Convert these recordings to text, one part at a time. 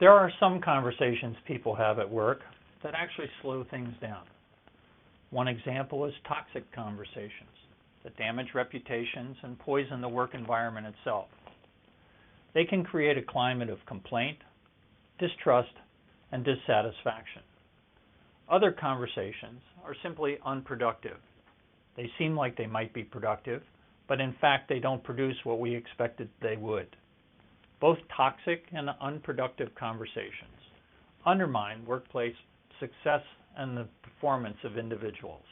There are some conversations people have at work that actually slow things down. One example is toxic conversations that damage reputations and poison the work environment itself. They can create a climate of complaint, distrust, and dissatisfaction. Other conversations are simply unproductive. They seem like they might be productive, but in fact they don't produce what we expected they would. Both toxic and unproductive conversations undermine workplace success and the performance of individuals.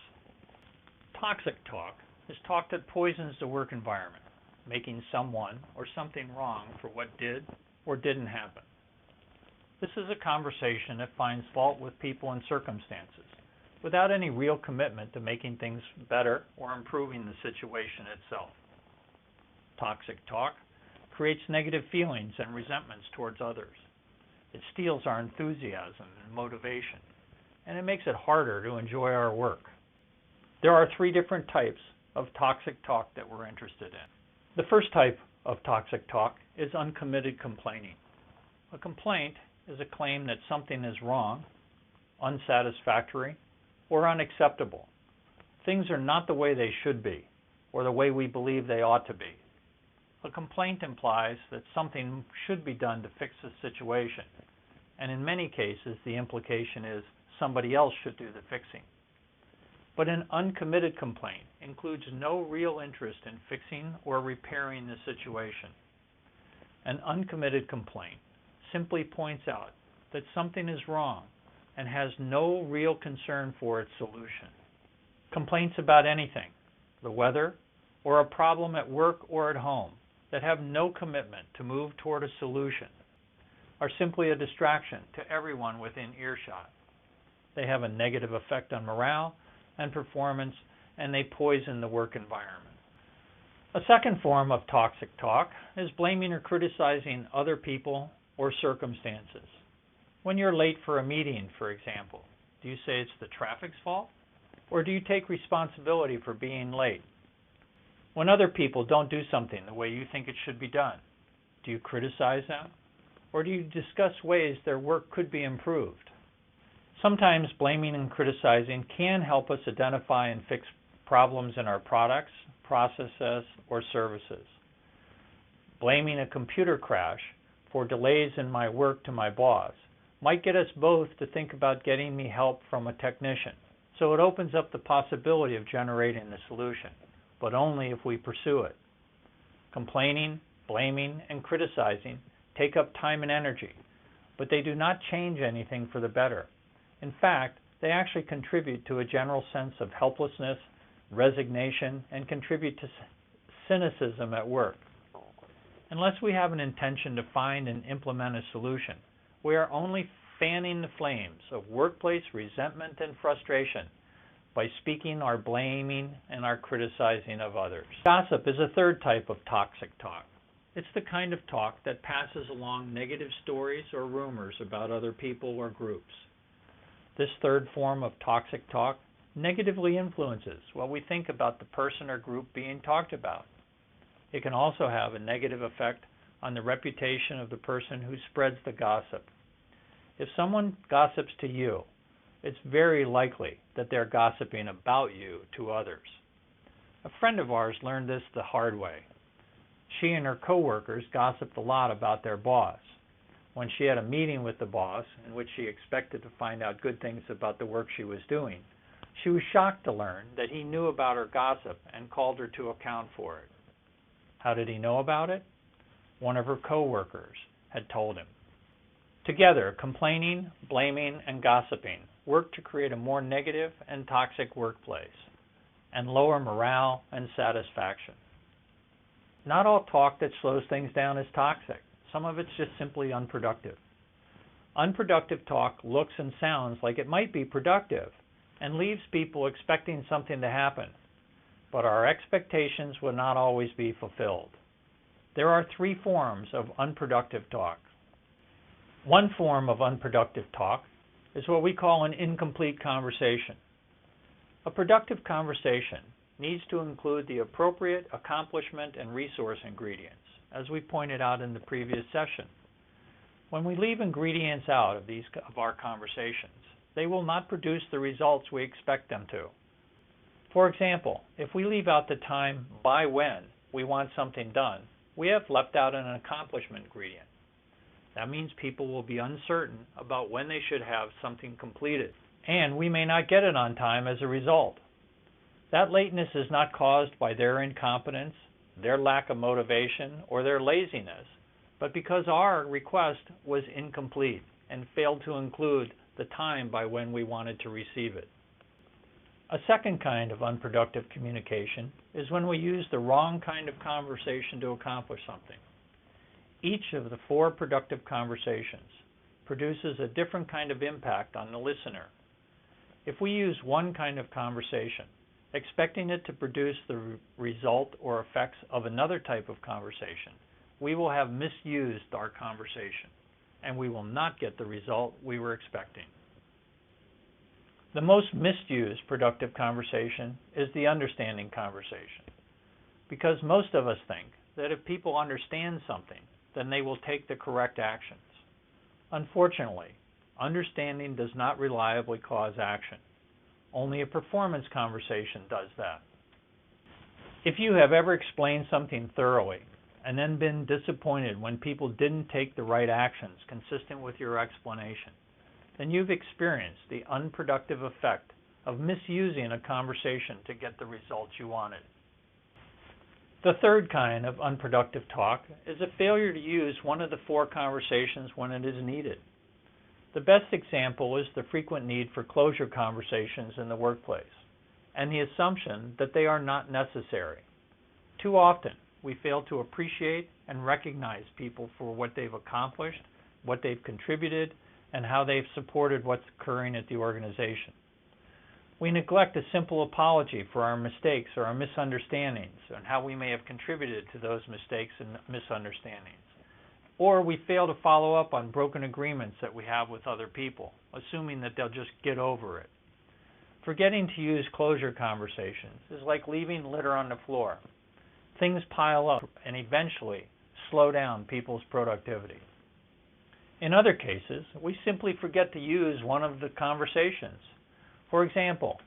Toxic talk is talk that poisons the work environment, making someone or something wrong for what did or didn't happen. This is a conversation that finds fault with people and circumstances without any real commitment to making things better or improving the situation itself. Toxic talk creates negative feelings and resentments towards others. It steals our enthusiasm and motivation, and it makes it harder to enjoy our work. There are 3 different types of toxic talk that we're interested in. The first type of toxic talk is uncommitted complaining. A complaint is a claim that something is wrong, unsatisfactory, or unacceptable. Things are not the way they should be, or the way we believe they ought to be. A complaint implies that something should be done to fix the situation, and in many cases the implication is somebody else should do the fixing. But an uncommitted complaint includes no real interest in fixing or repairing the situation. An uncommitted complaint simply points out that something is wrong and has no real concern for its solution. Complaints about anything, the weather, or a problem at work or at home that have no commitment to move toward a solution are simply a distraction to everyone within earshot. They have a negative effect on morale and performance, and they poison the work environment. A second form of toxic talk is blaming or criticizing other people or circumstances. When you're late for a meeting, for example, do you say it's the traffic's fault? Or do you take responsibility for being late? When other people don't do something the way you think it should be done, do you criticize them? Or do you discuss ways their work could be improved? Sometimes blaming and criticizing can help us identify and fix problems in our products, processes, or services. Blaming a computer crash for delays in my work to my boss might get us both to think about getting me help from a technician, so it opens up the possibility of generating the solution, but only if we pursue it. Complaining, blaming, and criticizing take up time and energy, but they do not change anything for the better. In fact, they actually contribute to a general sense of helplessness, resignation, and contribute to cynicism at work. Unless we have an intention to find and implement a solution, we are only fanning the flames of workplace resentment and frustration by speaking our blaming and our criticizing of others. Gossip is a third type of toxic talk. It's the kind of talk that passes along negative stories or rumors about other people or groups. This third form of toxic talk negatively influences what we think about the person or group being talked about. It can also have a negative effect on the reputation of the person who spreads the gossip. If someone gossips to you, it's very likely that they're gossiping about you to others. A friend of ours learned this the hard way. She and her coworkers gossiped a lot about their boss. When she had a meeting with the boss, in which she expected to find out good things about the work she was doing, she was shocked to learn that he knew about her gossip and called her to account for it. How did he know about it? One of her coworkers had told him. Together, complaining, blaming, and gossiping work to create a more negative and toxic workplace and lower morale and satisfaction. Not all talk that slows things down is toxic. Some of it's just simply unproductive. Unproductive talk looks and sounds like it might be productive and leaves people expecting something to happen, but our expectations will not always be fulfilled. There are 3 forms of unproductive talk. One form of unproductive talk is what we call an incomplete conversation. A productive conversation needs to include the appropriate accomplishment and resource ingredients, as we pointed out in the previous session. When we leave ingredients out of our conversations, they will not produce the results we expect them to. For example, if we leave out the time by when we want something done, we have left out an accomplishment ingredient. That means people will be uncertain about when they should have something completed, and we may not get it on time as a result. That lateness is not caused by their incompetence, their lack of motivation, or their laziness, but because our request was incomplete and failed to include the time by when we wanted to receive it. A second kind of unproductive communication is when we use the wrong kind of conversation to accomplish something. Each of the 4 productive conversations produces a different kind of impact on the listener. If we use one kind of conversation, expecting it to produce the result or effects of another type of conversation, we will have misused our conversation, and we will not get the result we were expecting. The most misused productive conversation is the understanding conversation, because most of us think that if people understand something, then they will take the correct actions. Unfortunately, understanding does not reliably cause action. Only a performance conversation does that. If you have ever explained something thoroughly and then been disappointed when people didn't take the right actions consistent with your explanation, then you've experienced the unproductive effect of misusing a conversation to get the results you wanted. The third kind of unproductive talk is a failure to use one of the 4 conversations when it is needed. The best example is the frequent need for closure conversations in the workplace, and the assumption that they are not necessary. Too often, we fail to appreciate and recognize people for what they've accomplished, what they've contributed, and how they've supported what's occurring at the organization. We neglect a simple apology for our mistakes or our misunderstandings and how we may have contributed to those mistakes and misunderstandings. Or we fail to follow up on broken agreements that we have with other people, assuming that they'll just get over it. Forgetting to use closure conversations is like leaving litter on the floor. Things pile up and eventually slow down people's productivity. In other cases, we simply forget to use one of the conversations. For example,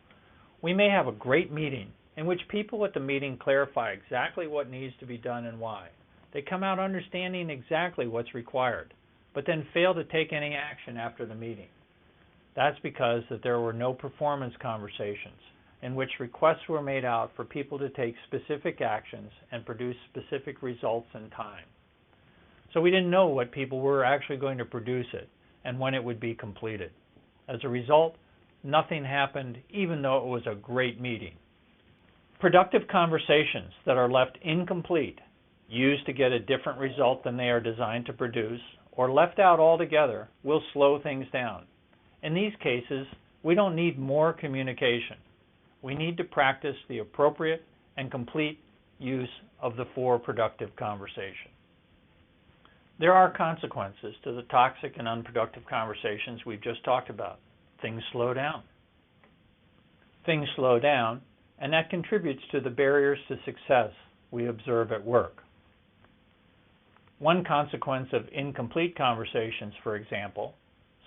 we may have a great meeting in which people at the meeting clarify exactly what needs to be done and why. They come out understanding exactly what's required, but then fail to take any action after the meeting. That's because there were no performance conversations in which requests were made out for people to take specific actions and produce specific results in time. So we didn't know what people were actually going to produce it and when it would be completed. As a result, nothing happened even though it was a great meeting. Productive conversations that are left incomplete, used to get a different result than they are designed to produce, or left out altogether will slow things down. In these cases, we don't need more communication. We need to practice the appropriate and complete use of the 4 productive conversations. There are consequences to the toxic and unproductive conversations we've just talked about. Things slow down. Things slow down, and that contributes to the barriers to success we observe at work. One consequence of incomplete conversations, for example,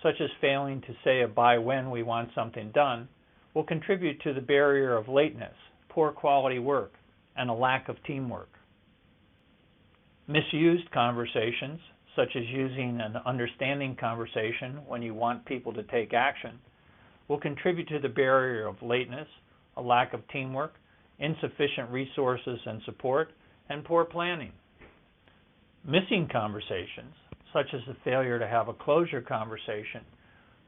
such as failing to say a by when we want something done, will contribute to the barrier of lateness, poor quality work, and a lack of teamwork. Misused conversations, such as using an understanding conversation when you want people to take action, will contribute to the barrier of lateness, a lack of teamwork, insufficient resources and support, and poor planning. Missing conversations, such as the failure to have a closure conversation,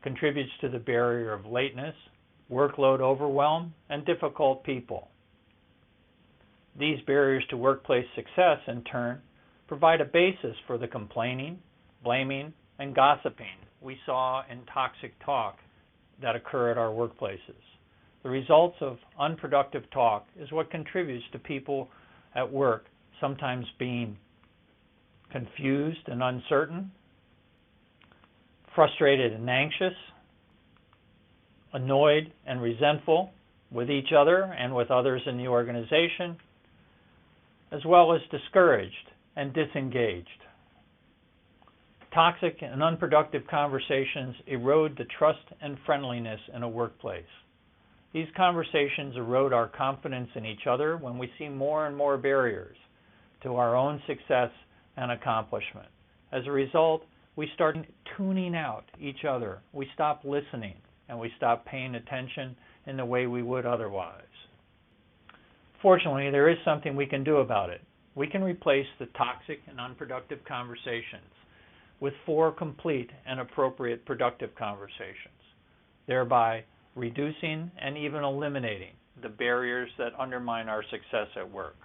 contributes to the barrier of lateness, workload overwhelm, and difficult people. These barriers to workplace success, in turn, provide a basis for the complaining, blaming, and gossiping we saw in toxic talk that occur at our workplaces. The results of unproductive talk is what contributes to people at work sometimes being confused and uncertain, frustrated and anxious, annoyed and resentful with each other and with others in the organization, as well as discouraged and disengaged. Toxic and unproductive conversations erode the trust and friendliness in a workplace. These conversations erode our confidence in each other when we see more and more barriers to our own success and accomplishment. As a result, we start tuning out each other. We stop listening and we stop paying attention in the way we would otherwise. Fortunately, there is something we can do about it. We can replace the toxic and unproductive conversations with 4 complete and appropriate productive conversations, thereby reducing and even eliminating the barriers that undermine our success at work.